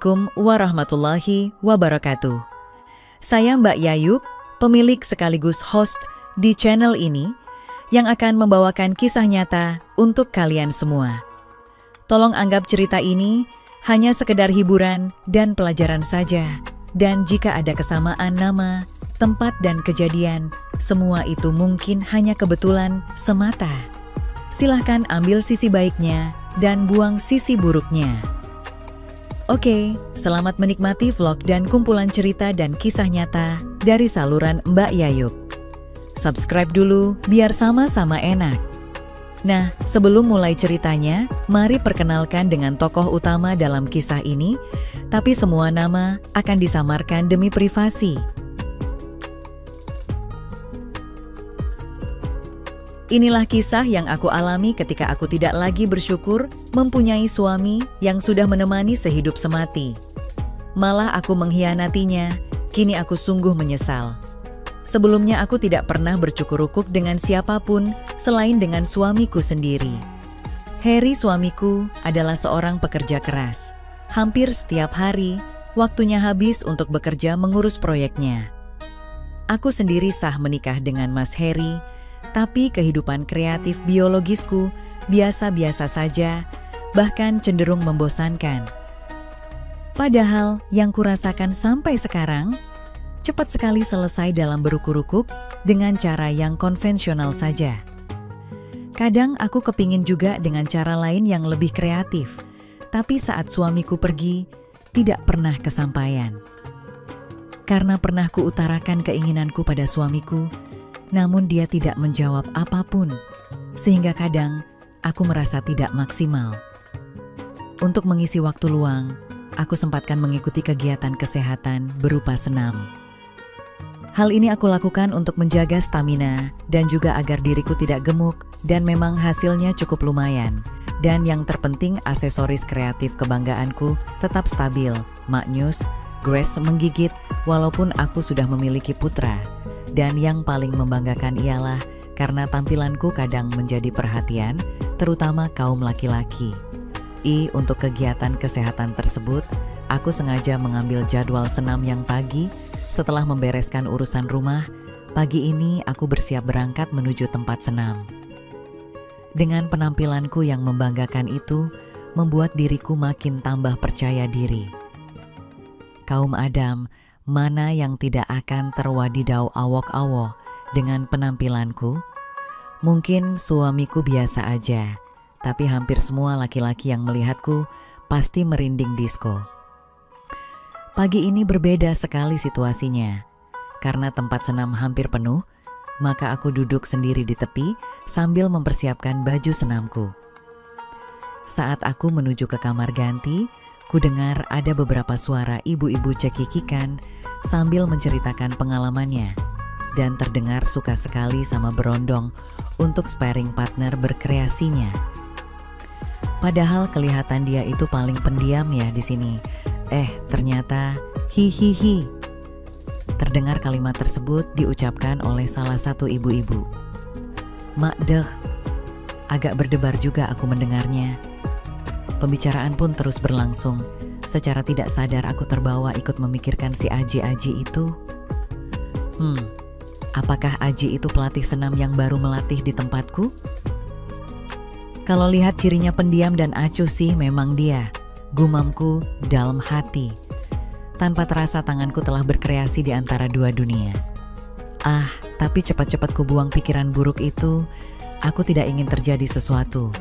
Assalamualaikum warahmatullahi wabarakatuh. Saya Mbak Yayuk, pemilik sekaligus host di channel ini yang akan membawakan kisah nyata untuk kalian semua. Tolong anggap cerita ini hanya sekedar hiburan dan pelajaran saja. Dan jika ada kesamaan nama, tempat dan kejadian, semua itu mungkin hanya kebetulan semata. Silahkan ambil sisi baiknya dan buang sisi buruknya. Oke, selamat menikmati vlog dan kumpulan cerita dan kisah nyata dari saluran Mbak Yayuk. Subscribe dulu biar sama-sama enak. Nah, sebelum mulai ceritanya, mari perkenalkan dengan tokoh utama dalam kisah ini, tapi semua nama akan disamarkan demi privasi. Inilah kisah yang aku alami ketika aku tidak lagi bersyukur mempunyai suami yang sudah menemani sehidup semati. Malah aku mengkhianatinya, kini aku sungguh menyesal. Sebelumnya aku tidak pernah bercukur-ukuk dengan siapapun selain dengan suamiku sendiri. Harry suamiku adalah seorang pekerja keras. Hampir setiap hari, waktunya habis untuk bekerja mengurus proyeknya. Aku sendiri sah menikah dengan Mas Harry, tapi kehidupan kreatif biologisku biasa-biasa saja, bahkan cenderung membosankan. Padahal yang kurasakan sampai sekarang, cepat sekali selesai dalam berukuk-ukuk dengan cara yang konvensional saja. Kadang aku kepingin juga dengan cara lain yang lebih kreatif, tapi saat suamiku pergi, tidak pernah kesampaian. Karena pernah kuutarakan keinginanku pada suamiku, namun dia tidak menjawab apapun, sehingga kadang aku merasa tidak maksimal. Untuk mengisi waktu luang, aku sempatkan mengikuti kegiatan kesehatan berupa senam. Hal ini aku lakukan untuk menjaga stamina dan juga agar diriku tidak gemuk, dan memang hasilnya cukup lumayan. Dan yang terpenting, aksesoris kreatif kebanggaanku tetap stabil, maknyus, Grace menggigit walaupun aku sudah memiliki putra. Dan yang paling membanggakan ialah karena tampilanku kadang menjadi perhatian, terutama kaum laki-laki. Untuk kegiatan kesehatan tersebut, aku sengaja mengambil jadwal senam yang pagi. Setelah membereskan urusan rumah, pagi ini aku bersiap berangkat menuju tempat senam. Dengan penampilanku yang membanggakan itu, membuat diriku makin tambah percaya diri. Kaum Adam, mana yang tidak akan terwadidau awok-awok dengan penampilanku? Mungkin suamiku biasa aja, tapi hampir semua laki-laki yang melihatku pasti merinding disko. Pagi ini berbeda sekali situasinya. Karena tempat senam hampir penuh, maka aku duduk sendiri di tepi sambil mempersiapkan baju senamku. Saat aku menuju ke kamar ganti, ku dengar ada beberapa suara ibu-ibu cekikikan sambil menceritakan pengalamannya, dan terdengar suka sekali sama berondong untuk sparring partner berkreasinya. Padahal kelihatan dia itu paling pendiam ya di sini. Ternyata hihihi. Terdengar kalimat tersebut diucapkan oleh salah satu ibu-ibu. Mak deh, agak berdebar juga aku mendengarnya. Pembicaraan pun terus berlangsung. Secara tidak sadar aku terbawa ikut memikirkan si Aji itu. Apakah Aji itu pelatih senam yang baru melatih di tempatku? Kalau lihat cirinya pendiam dan acuh sih memang dia, gumamku dalam hati. Tanpa terasa tanganku telah berkreasi di antara dua dunia. Tapi cepat-cepat ku buang pikiran buruk itu. Aku tidak ingin terjadi sesuatu.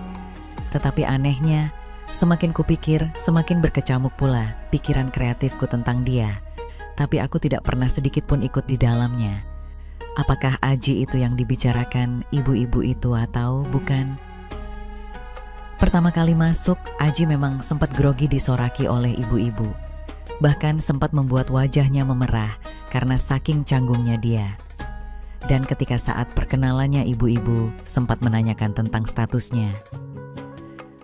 Tetapi anehnya, semakin kupikir, semakin berkecamuk pula pikiran kreatifku tentang dia. Tapi aku tidak pernah sedikit pun ikut di dalamnya. Apakah Aji itu yang dibicarakan ibu-ibu itu atau bukan? Pertama kali masuk, Aji memang sempat grogi disoraki oleh ibu-ibu. Bahkan sempat membuat wajahnya memerah karena saking canggungnya dia. Dan ketika saat perkenalannya ibu-ibu sempat menanyakan tentang statusnya.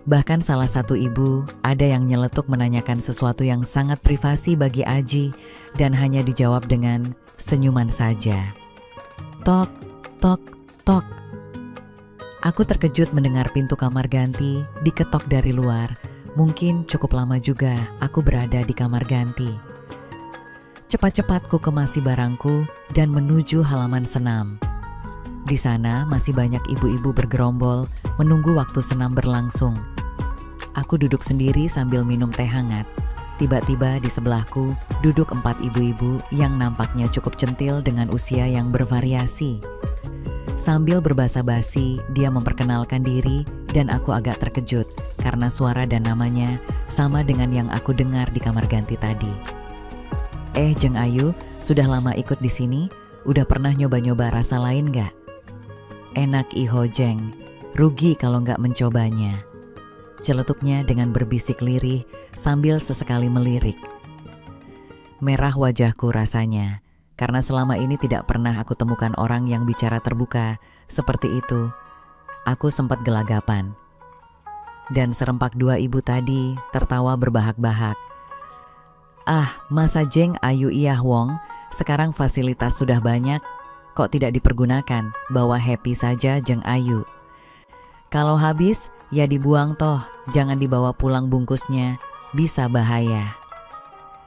Bahkan salah satu ibu ada yang nyeletuk menanyakan sesuatu yang sangat privasi bagi Aji dan hanya dijawab dengan senyuman saja. Tok, tok, tok. Aku terkejut mendengar pintu kamar ganti diketok dari luar, Mungkin cukup lama juga aku berada di kamar ganti. Cepat-cepat ku kemasi barangku dan menuju halaman senam. Di sana masih banyak ibu-ibu bergerombol menunggu waktu senam berlangsung. Aku duduk sendiri sambil minum teh hangat. Tiba-tiba di sebelahku duduk 4 ibu-ibu yang nampaknya cukup centil dengan usia yang bervariasi. Sambil berbasa-basi, dia memperkenalkan diri dan aku agak terkejut karena suara dan namanya sama dengan yang aku dengar di kamar ganti tadi. Jeng Ayu, sudah lama ikut di sini? Udah pernah nyoba-nyoba rasa lain gak? Enak iho Jeng, rugi kalau nggak mencobanya. Celetuknya dengan berbisik lirih sambil sesekali melirik. Merah wajahku rasanya. Karena selama ini tidak pernah aku temukan orang yang bicara terbuka seperti itu. Aku sempat gelagapan. Dan serempak 2 ibu tadi tertawa berbahak-bahak. Masa Jeng Ayu iya Wong, sekarang fasilitas sudah banyak, kok tidak dipergunakan, bawa happy saja Jeng Ayu. Kalau habis, ya dibuang toh, jangan dibawa pulang bungkusnya, bisa bahaya.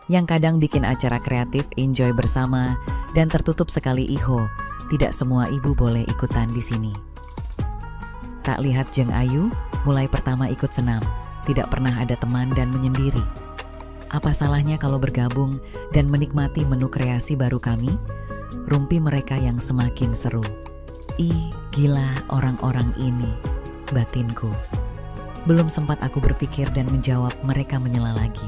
Yang kadang bikin acara kreatif enjoy bersama dan tertutup sekali iho. Tidak semua ibu boleh ikutan di sini. Tak lihat Jeng Ayu mulai pertama ikut senam, tidak pernah ada teman dan menyendiri. Apa salahnya kalau bergabung dan menikmati menu kreasi baru kami? Rumpi mereka yang semakin seru. Gila orang-orang ini, batinku. Belum sempat aku berpikir dan menjawab, mereka menyela lagi.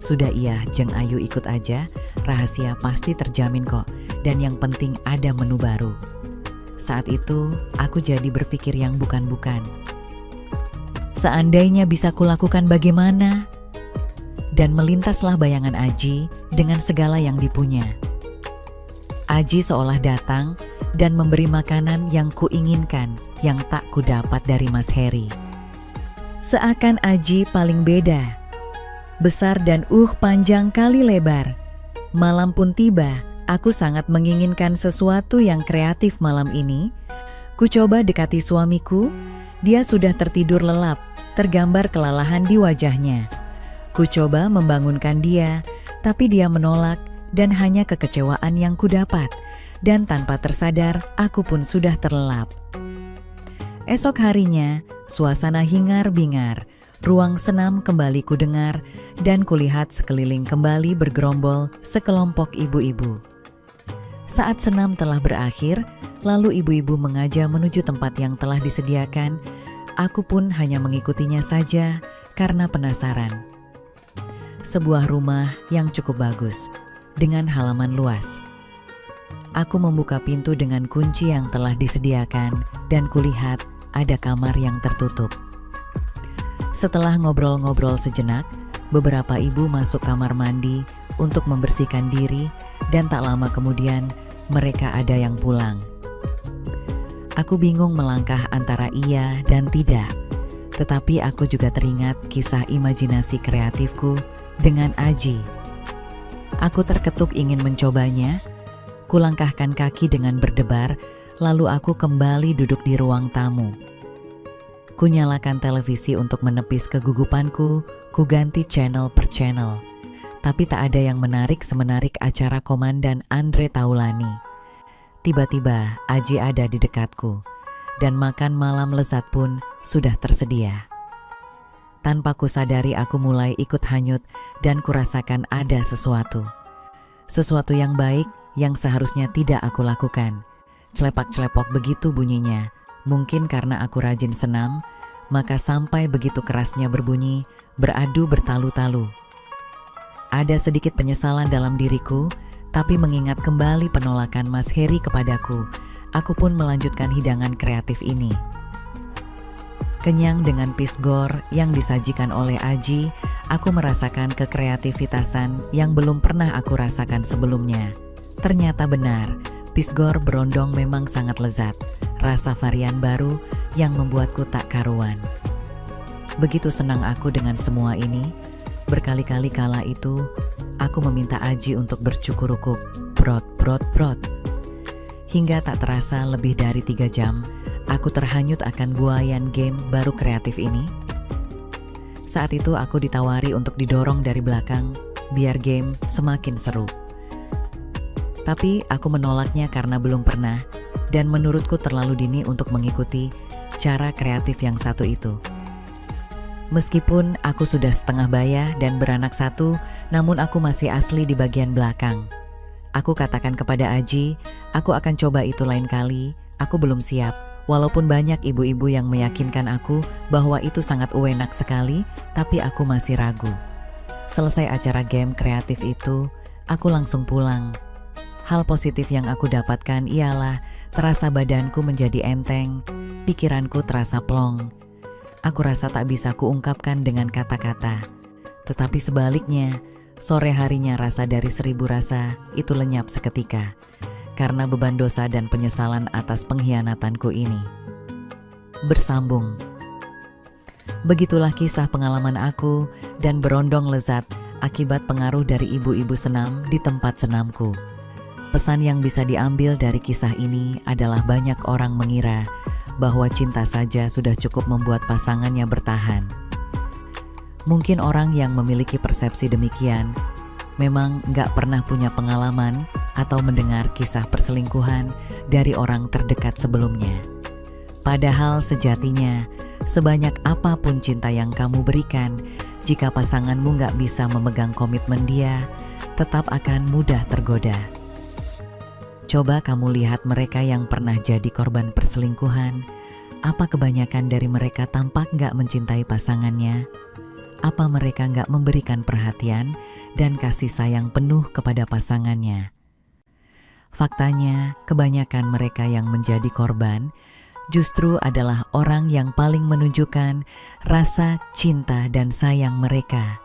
Sudah iya, Jeng Ayu ikut aja, rahasia pasti terjamin kok, dan yang penting ada menu baru. Saat itu, aku jadi berpikir yang bukan-bukan. Seandainya bisa kulakukan bagaimana? Dan melintaslah bayangan Aji dengan segala yang dipunya. Aji seolah datang dan memberi makanan yang kuinginkan, yang tak kudapat dari Mas Heri. Seakan Aji paling beda. Besar dan panjang kali lebar. Malam pun tiba, aku sangat menginginkan sesuatu yang kreatif malam ini. Ku coba dekati suamiku, dia sudah tertidur lelap, tergambar kelelahan di wajahnya. Ku coba membangunkan dia, tapi dia menolak dan hanya kekecewaan yang kudapat. Dan tanpa tersadar, aku pun sudah terlelap. Esok harinya, suasana hingar-bingar. Ruang senam kembali kudengar dan kulihat sekeliling kembali bergerombol sekelompok ibu-ibu. Saat senam telah berakhir, lalu ibu-ibu mengajak menuju tempat yang telah disediakan. Aku pun hanya mengikutinya saja karena penasaran. Sebuah rumah yang cukup bagus, dengan halaman luas. Aku membuka pintu dengan kunci yang telah disediakan dan kulihat ada kamar yang tertutup. Setelah ngobrol-ngobrol sejenak, beberapa ibu masuk kamar mandi untuk membersihkan diri dan tak lama kemudian mereka ada yang pulang. Aku bingung melangkah antara iya dan tidak, tetapi aku juga teringat kisah imajinasi kreatifku dengan Aji. Aku terketuk ingin mencobanya, kulangkahkan kaki dengan berdebar, lalu aku kembali duduk di ruang tamu. Kunyalakan televisi untuk menepis kegugupanku, ku ganti channel per channel. Tapi tak ada yang menarik semenarik acara Komandan Andre Taulani. Tiba-tiba Aji ada di dekatku, dan makan malam lezat pun sudah tersedia. Tanpa kusadari aku mulai ikut hanyut dan kurasakan ada sesuatu. Sesuatu yang baik yang seharusnya tidak aku lakukan. Celepak-celepok begitu bunyinya. Mungkin karena aku rajin senam, maka sampai begitu kerasnya berbunyi, beradu bertalu-talu. Ada sedikit penyesalan dalam diriku, tapi mengingat kembali penolakan Mas Heri kepadaku, aku pun melanjutkan hidangan kreatif ini. Kenyang dengan pisgor yang disajikan oleh Aji, aku merasakan kekreativitasan yang belum pernah aku rasakan sebelumnya. Ternyata benar, pisgor berondong memang sangat lezat. Rasa varian baru yang membuatku tak karuan. Begitu senang aku dengan semua ini, berkali-kali kala itu, aku meminta Aji untuk bercukurukuk, brot. Hingga tak terasa lebih dari 3 jam, aku terhanyut akan buayan game baru kreatif ini. Saat itu aku ditawari untuk didorong dari belakang, biar game semakin seru. Tapi aku menolaknya karena belum pernah, dan menurutku terlalu dini untuk mengikuti cara kreatif yang satu itu. Meskipun aku sudah setengah baya dan beranak satu, namun aku masih asli di bagian belakang. Aku katakan kepada Aji, aku akan coba itu lain kali, aku belum siap. Walaupun banyak ibu-ibu yang meyakinkan aku bahwa itu sangat enak sekali, tapi aku masih ragu. Selesai acara game kreatif itu, aku langsung pulang. Hal positif yang aku dapatkan ialah terasa badanku menjadi enteng, pikiranku terasa plong. Aku rasa tak bisa kuungkapkan dengan kata-kata. Tetapi sebaliknya, sore harinya rasa dari 1000 rasa itu lenyap seketika. Karena beban dosa dan penyesalan atas pengkhianatanku ini. Bersambung. Begitulah kisah pengalaman aku dan berondong lezat akibat pengaruh dari ibu-ibu senam di tempat senamku. Pesan yang bisa diambil dari kisah ini adalah banyak orang mengira bahwa cinta saja sudah cukup membuat pasangannya bertahan. Mungkin orang yang memiliki persepsi demikian memang nggak pernah punya pengalaman atau mendengar kisah perselingkuhan dari orang terdekat sebelumnya. Padahal sejatinya, sebanyak apapun cinta yang kamu berikan, jika pasanganmu nggak bisa memegang komitmen dia, tetap akan mudah tergoda. Coba kamu lihat mereka yang pernah jadi korban perselingkuhan, apa kebanyakan dari mereka tampak nggak mencintai pasangannya? Apa mereka nggak memberikan perhatian dan kasih sayang penuh kepada pasangannya? Faktanya, kebanyakan mereka yang menjadi korban justru adalah orang yang paling menunjukkan rasa cinta dan sayang mereka.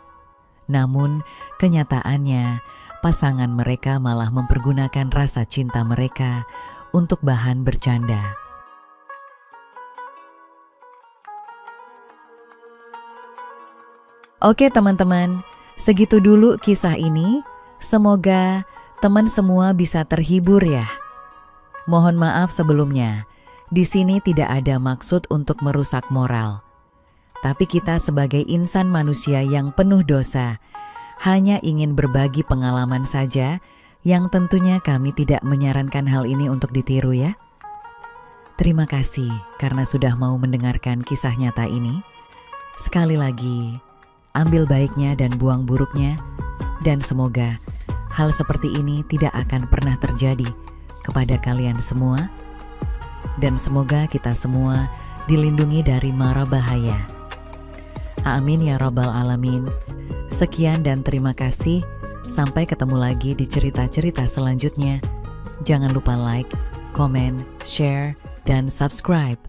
Namun, kenyataannya, pasangan mereka malah mempergunakan rasa cinta mereka untuk bahan bercanda. Oke teman-teman, segitu dulu kisah ini. Semoga teman semua bisa terhibur ya. Mohon maaf sebelumnya, di sini tidak ada maksud untuk merusak moral. Tapi kita sebagai insan manusia yang penuh dosa, hanya ingin berbagi pengalaman saja, yang tentunya kami tidak menyarankan hal ini untuk ditiru ya. Terima kasih karena sudah mau mendengarkan kisah nyata ini. Sekali lagi, ambil baiknya dan buang buruknya, dan semoga hal seperti ini tidak akan pernah terjadi kepada kalian semua. Dan semoga kita semua dilindungi dari mara bahaya. Amin ya rabbal alamin. Sekian dan terima kasih. Sampai ketemu lagi di cerita-cerita selanjutnya. Jangan lupa like, komen, share, dan subscribe.